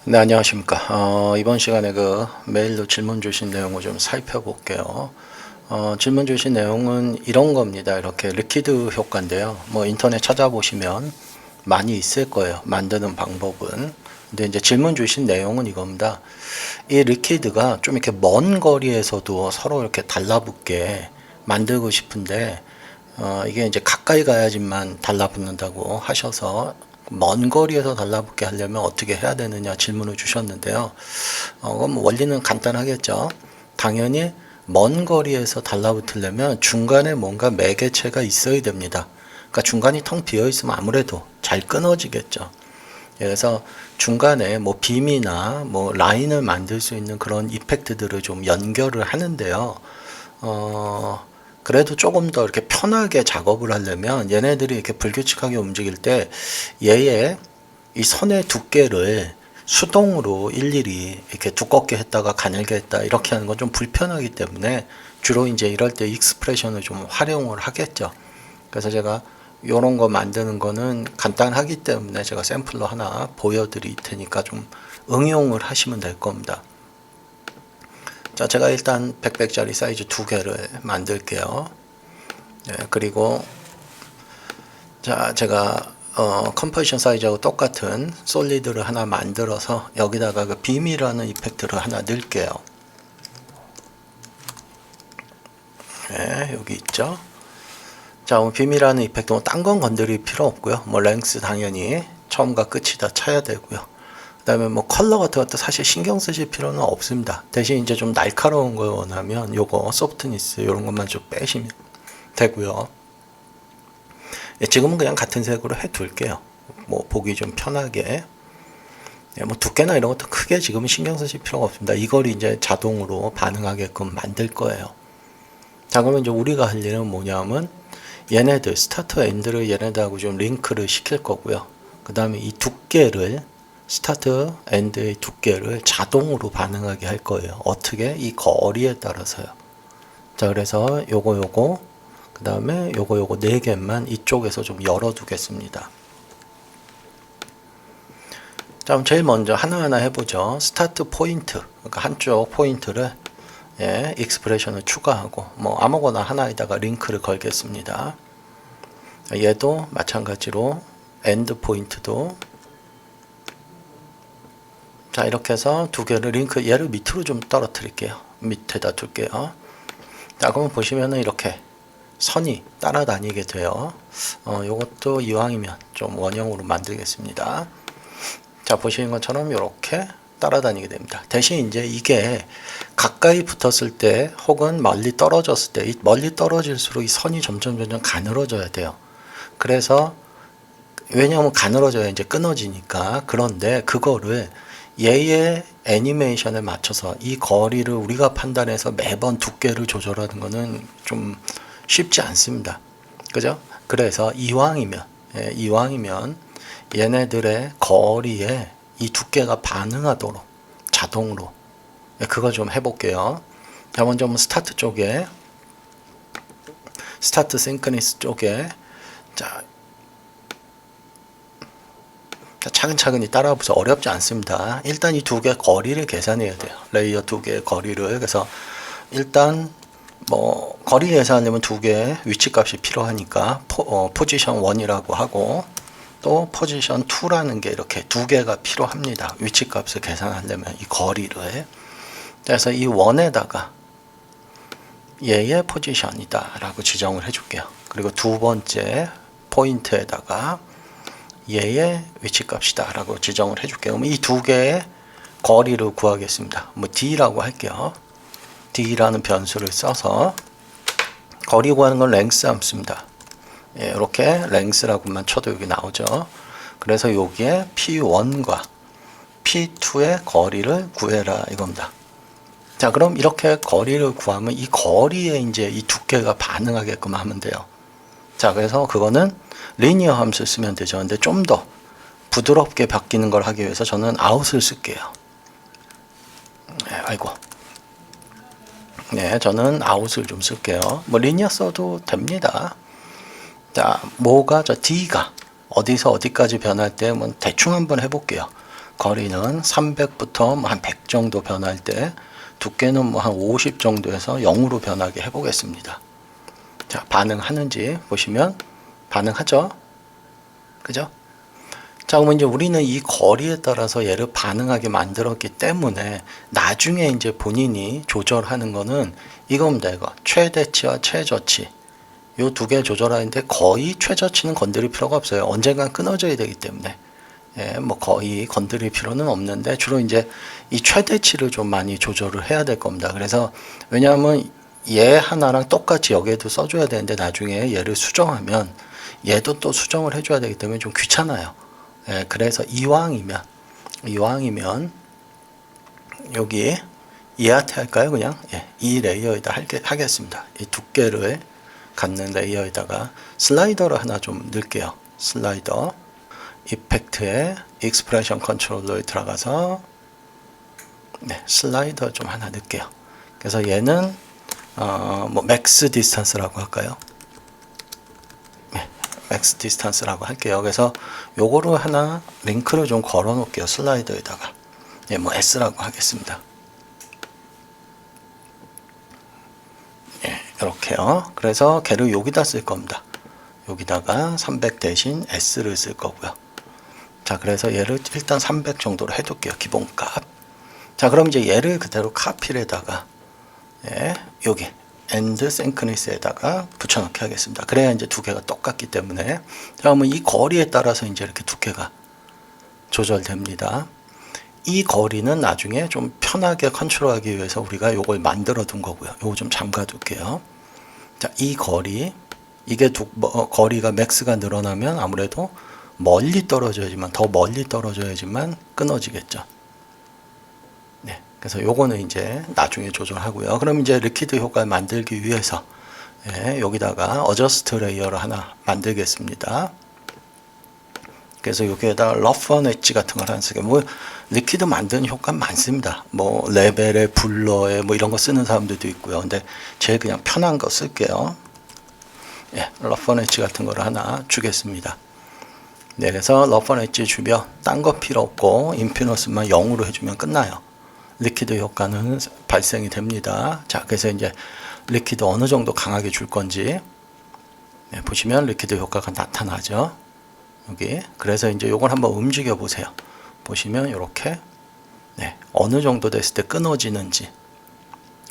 네, 안녕하십니까. 이번 시간에 그 메일로 질문 주신 내용을 좀 살펴볼게요. 질문 주신 내용은 이런 겁니다. 이렇게 리퀴드 효과인데요. 뭐 인터넷 찾아보시면 많이 있을 거예요. 만드는 방법은. 근데 이제 질문 주신 내용은 이겁니다. 이 리퀴드가 좀 이렇게 먼 거리에서도 서로 이렇게 달라붙게 만들고 싶은데, 이게 이제 가까이 가야지만 달라붙는다고 하셔서 먼 거리에서 달라붙게 하려면 어떻게 해야 되느냐 질문을 주셨는데요. 그럼 원리는 간단하겠죠. 당연히 먼 거리에서 달라붙으려면 중간에 뭔가 매개체가 있어야 됩니다. 그러니까 중간이 텅 비어 있으면 아무래도 잘 끊어지겠죠. 그래서 중간에 뭐 빔이나 뭐 라인을 만들 수 있는 그런 이펙트들을 좀 연결을 하는데요. 그래도 조금 더 이렇게 편하게 작업을 하려면 얘네들이 이렇게 불규칙하게 움직일 때 얘의 이 선의 두께를 수동으로 일일이 이렇게 두껍게 했다가 가늘게 했다 이렇게 하는 건 좀 불편하기 때문에 주로 이제 이럴 때 익스프레션을 좀 활용을 하겠죠. 그래서 제가 이런 거 만드는 거는 간단하기 때문에 제가 샘플로 하나 보여드릴 테니까 좀 응용을 하시면 될 겁니다. 자, 제가 일단 100짜리 사이즈 2개를 만들게요. 네, 그리고 자, 제가 컴포지션 사이즈하고 똑같은 솔리드를 하나 만들어서 여기다가 그 빔이라는 이펙트를 하나 넣을게요. 네, 여기 있죠. 자, 빔이라는 이펙트는 딴 건 건드릴 필요 없고요. 뭐 랭스 당연히 처음과 끝이 다 차야 되고요. 그 다음에 뭐 컬러 같은 것도 사실 신경 쓰실 필요는 없습니다. 대신 이제 좀 날카로운 걸 원하면 요거 소프트니스 이런 것만 좀 빼시면 되고요. 지금은 그냥 같은 색으로 해 둘게요. 뭐 보기 좀 편하게. 뭐 두께나 이런 것도 크게 지금은 신경 쓰실 필요가 없습니다. 이걸 이제 자동으로 반응하게끔 만들 거예요. 자, 그러면 이제 우리가 할 일은 뭐냐면 얘네들 스타트 엔드를 얘네들하고 좀 링크를 시킬 거고요. 그 다음에 이 두께를 스타트 엔드의 두께를 자동으로 반응하게 할 거예요. 어떻게? 이 거리에 따라서요. 자, 그래서 요거 그 다음에 요거 4개만 이쪽에서 좀 열어 두겠습니다. 자, 그럼 제일 먼저 하나하나 해보죠. 스타트 포인트, 그러니까 한쪽 포인트를 익스프레션을 추가하고 뭐 아무거나 하나에다가 링크를 걸겠습니다. 얘도 마찬가지로 엔드 포인트도 자, 이렇게 해서 2개를 링크, 얘를 밑으로 좀 떨어뜨릴게요. 밑에다 둘게요. 자, 그러면 보시면은 이렇게 선이 따라다니게 돼요. 요것도 이왕이면 좀 원형으로 만들겠습니다. 자, 보시는 것처럼 이렇게 따라다니게 됩니다. 대신 이제 이게 가까이 붙었을 때 혹은 멀리 떨어졌을 때, 멀리 떨어질수록 이 선이 점점 가늘어져야 돼요. 그래서 왜냐하면 가늘어져야 이제 끊어지니까. 그런데 그거를 얘의 애니메이션에 맞춰서 이 거리를 우리가 판단해서 매번 두께를 조절하는 거는 좀 쉽지 않습니다. 그죠? 그래서 이왕이면 얘네들의 거리에 이 두께가 반응하도록 자동으로 그거 좀 해볼게요. 자, 먼저 스타트 쪽에 스타트 싱크니스 쪽에 자, 차근차근히 따라보세요. 어렵지 않습니다. 일단 이 2개 거리를 계산해야 돼요. 레이어 2개의 거리를. 그래서 일단 뭐 거리 계산하려면 2개의 위치값이 필요하니까 포지션 1이라고 하고 또 포지션 2라는 게 이렇게 2개가 필요합니다. 위치값을 계산하려면 이 거리를. 그래서 이 1에다가 얘의 포지션이다 라고 지정을 해줄게요. 그리고 두 번째 포인트에다가 얘의 위치값이다 라고 지정을 해줄게요. 그럼 이 2개의 거리를 구하겠습니다. 뭐 D라고 할게요. D라는 변수를 써서 거리 구하는 건 랭스 함수입니다. 이렇게 랭스라고만 쳐도 여기 나오죠. 그래서 여기에 P1과 P2의 거리를 구해라 이겁니다. 자, 그럼 이렇게 거리를 구하면 이 거리에 이제 이 두께가 반응하게끔 하면 돼요. 자, 그래서 그거는 리니어 함수 쓰면 되죠. 근데 좀 더 부드럽게 바뀌는 걸 하기 위해서 저는 아웃을 쓸게요. 아이고. 네, 저는 아웃을 좀 쓸게요. 뭐 리니어 써도 됩니다. 자, 뭐가 D가 어디서 어디까지 변할 때 뭐 대충 한번 해볼게요. 거리는 300부터 한 100 정도 변할 때 두께는 한 50 정도에서 0으로 변하게 해보겠습니다. 자, 반응하는지 보시면 반응하죠? 그죠? 자, 그러면 이제 우리는 이 거리에 따라서 얘를 반응하게 만들었기 때문에 나중에 이제 본인이 조절하는 거는 이겁니다. 이거 최대치와 최저치 요 두 개 조절하는데 거의 최저치는 건드릴 필요가 없어요. 언젠간 끊어져야 되기 때문에 뭐 거의 건드릴 필요는 없는데 주로 이제 이 최대치를 좀 많이 조절을 해야 될 겁니다. 그래서 왜냐하면 얘 하나랑 똑같이 여기에도 써줘야 되는데 나중에 얘를 수정하면 얘도 또 수정을 해줘야 되기 때문에 좀 귀찮아요. 그래서 이왕이면 여기 얘한테 할까요? 그냥 이 레이어에다 하겠습니다. 이 두께를 갖는 레이어에다가 슬라이더를 하나 좀 넣을게요. 슬라이더 이펙트에 익스프레션 컨트롤러에 들어가서 슬라이더 좀 하나 넣을게요. 그래서 얘는 뭐 맥스 디스턴스라고 할까요? 맥스 디스턴스라고 할게요. 그래서 요거를 하나 링크를 좀 걸어 놓을게요. 슬라이더에다가 뭐 S라고 하겠습니다. 이렇게요. 그래서 걔를 여기다 쓸 겁니다. 여기다가 300 대신 S를 쓸 거고요. 자, 그래서 얘를 일단 300 정도로 해둘게요. 기본값. 자, 그럼 이제 얘를 그대로 카피에다가 여기 엔드 생크니스에다가 붙여넣기 하겠습니다. 그래야 이제 두 개가 똑같기 때문에. 자, 그러면 이 거리에 따라서 이제 이렇게 두께가 조절됩니다. 이 거리는 나중에 좀 편하게 컨트롤하기 위해서 우리가 요걸 만들어 둔 거고요. 요거 좀 잠가 둘게요. 자, 이 거리, 이게 거리가 맥스가 늘어나면 아무래도 멀리 떨어져야지만, 더 멀리 떨어져야지만 끊어지겠죠. 그래서 요거는 이제 나중에 조절하고요. 그럼 이제 리퀴드 효과를 만들기 위해서 여기다가 어저스트 레이어를 하나 만들겠습니다. 그래서 여기에다 러프 엣지 같은 걸 하나 쓰게. 뭐 리퀴드 만드는 효과 많습니다. 뭐 레벨에 블러에 뭐 이런 거 쓰는 사람들도 있고요. 근데 제일 그냥 편한 거 쓸게요. 러프 엣지 같은 거를 하나 주겠습니다. 그래서 러프 엣지 주면 딴 거 필요 없고 인피니스만 0으로 해주면 끝나요. 리퀴드 효과는 발생이 됩니다. 자, 그래서 이제 리퀴드 어느 정도 강하게 줄 건지 보시면 리퀴드 효과가 나타나죠. 여기. 그래서 이제 요걸 한번 움직여 보세요. 보시면 이렇게 어느 정도 됐을 때 끊어지는지,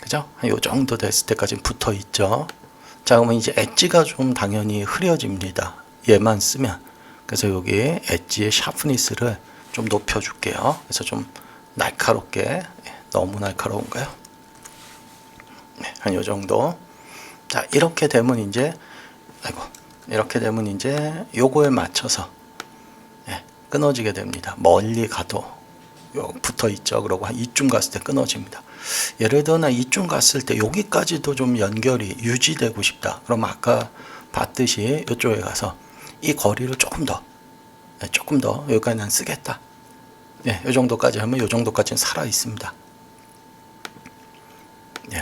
그죠? 요 정도 됐을 때까지 붙어 있죠. 자, 그러면 이제 엣지가 좀 당연히 흐려집니다. 얘만 쓰면. 그래서 여기 엣지의 샤프니스를 좀 높여 줄게요. 그래서 좀 날카롭게. 너무 날카로운가요? 한 요 정도. 자, 이렇게 되면 이제 이렇게 되면 이제 요거에 맞춰서 끊어지게 됩니다. 멀리 가도 붙어 있죠. 그러고 한 이쯤 갔을 때 끊어집니다. 예를 들어 나 이쯤 갔을 때 여기까지도 좀 연결이 유지되고 싶다. 그럼 아까 봤듯이 이쪽에 가서 이 거리를 조금 더 여기까지 난 쓰겠다. 이 정도까지 하면 이 정도까지는 살아 있습니다.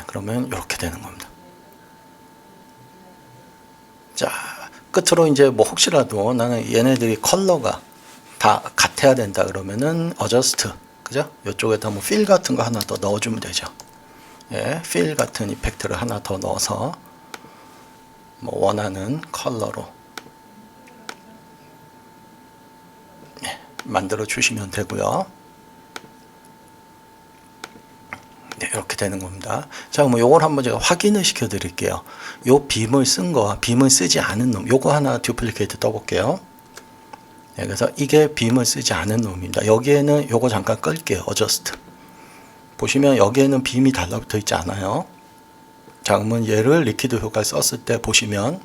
그러면 이렇게 되는 겁니다. 자, 끝으로 이제 뭐 혹시라도 나는 얘네들이 컬러가 다 같아야 된다 그러면은 어저스트, 그죠? 이쪽에다 뭐 필 같은 거 하나 더 넣어주면 되죠. 필 같은 이펙트를 하나 더 넣어서 뭐 원하는 컬러로 만들어 주시면 되고요. 이렇게 되는 겁니다. 자, 그럼 요걸 한번 제가 확인을 시켜 드릴게요. 요 빔을 쓴 거와 빔을 쓰지 않은 놈, 요거 하나 듀플리케이트 떠볼게요. 그래서 이게 빔을 쓰지 않은 놈입니다. 여기에는 요거 잠깐 끌게요. 어저스트. 보시면 여기에는 빔이 달라붙어 있지 않아요. 자, 그러면 얘를 리퀴드 효과를 썼을 때 보시면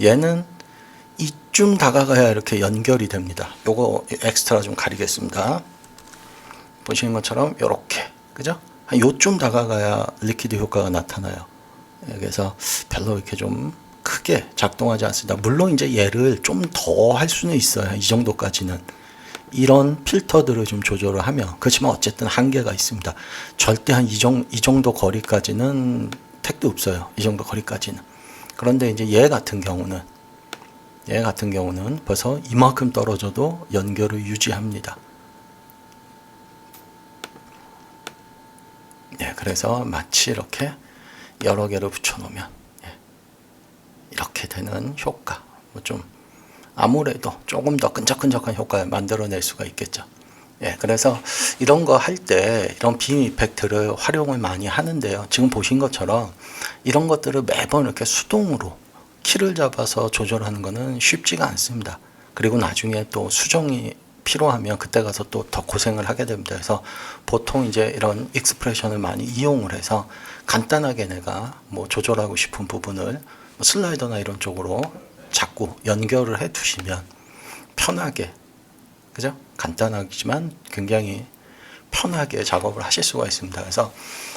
얘는 이쯤 다가가야 이렇게 연결이 됩니다. 요거 엑스트라 좀 가리겠습니다. 보시는 것처럼 요렇게, 그죠? 한 요쯤 다가가야 리퀴드 효과가 나타나요. 그래서 별로 이렇게 좀 크게 작동하지 않습니다. 물론 이제 얘를 좀 더 할 수는 있어요. 이 정도까지는. 이런 필터들을 좀 조절을 하면. 그렇지만 어쨌든 한계가 있습니다. 절대 한 이 정도 거리까지는 택도 없어요. 이 정도 거리까지는. 그런데 이제 얘 같은 경우는 벌써 이만큼 떨어져도 연결을 유지합니다. 예, 그래서 마치 이렇게 여러 개를 붙여놓으면 예, 이렇게 되는 효과. 뭐 좀 아무래도 조금 더 끈적끈적한 효과를 만들어낼 수가 있겠죠. 예, 그래서 이런 거 할 때 이런 빔 이펙트를 활용을 많이 하는데요. 지금 보신 것처럼 이런 것들을 매번 이렇게 수동으로 키를 잡아서 조절하는 거는 쉽지가 않습니다. 그리고 나중에 또 수정이 필요하면 그때 가서 또 더 고생을 하게 됩니다. 그래서 보통 이제 이런 익스프레션을 많이 이용을 해서 간단하게 내가 뭐 조절하고 싶은 부분을 슬라이더나 이런 쪽으로 자꾸 연결을 해 두시면 편하게, 그죠? 간단하지만 굉장히 편하게 작업을 하실 수가 있습니다. 그래서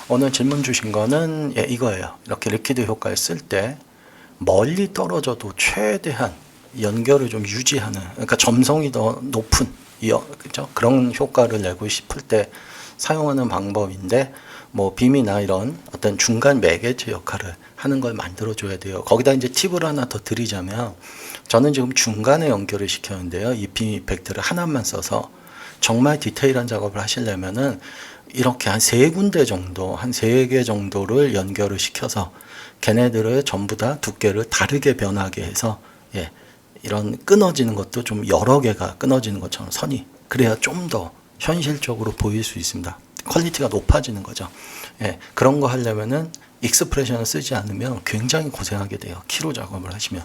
오늘 질문 주신 거는 예, 이거예요. 이렇게 리퀴드 효과를 쓸 때 멀리 떨어져도 최대한 연결을 좀 유지하는, 그러니까 점성이 더 높은 그죠? 그런 효과를 내고 싶을 때 사용하는 방법인데, 뭐 빔이나 이런 어떤 중간 매개체 역할을 하는 걸 만들어 줘야 돼요. 거기다 이제 팁을 하나 더 드리자면, 저는 지금 중간에 연결을 시켰는데요. 이 빔 이펙트를 하나만 써서 정말 디테일한 작업을 하시려면은 이렇게 한 3군데 정도, 한 3개 정도를 연결을 시켜서 걔네들을 전부 다 두께를 다르게 변하게 해서 예, 이런 끊어지는 것도 좀 여러 개가 끊어지는 것처럼 선이, 그래야 좀 더 현실적으로 보일 수 있습니다. 퀄리티가 높아지는 거죠. 예, 그런 거 하려면은 익스프레션을 쓰지 않으면 굉장히 고생하게 돼요. 키로 작업을 하시면.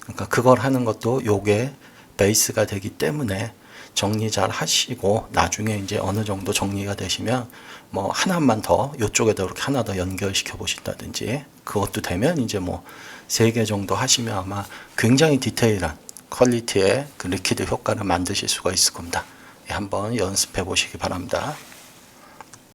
그러니까 그걸 하는 것도 요게 베이스가 되기 때문에 정리 잘 하시고 나중에 이제 어느 정도 정리가 되시면 뭐 하나만 더 요쪽에다 이렇게 하나 더 연결시켜 보신다든지, 그것도 되면 이제 뭐 3개 정도 하시면 아마 굉장히 디테일한 퀄리티의 그 리퀴드 효과를 만드실 수가 있을 겁니다. 한번 연습해 보시기 바랍니다.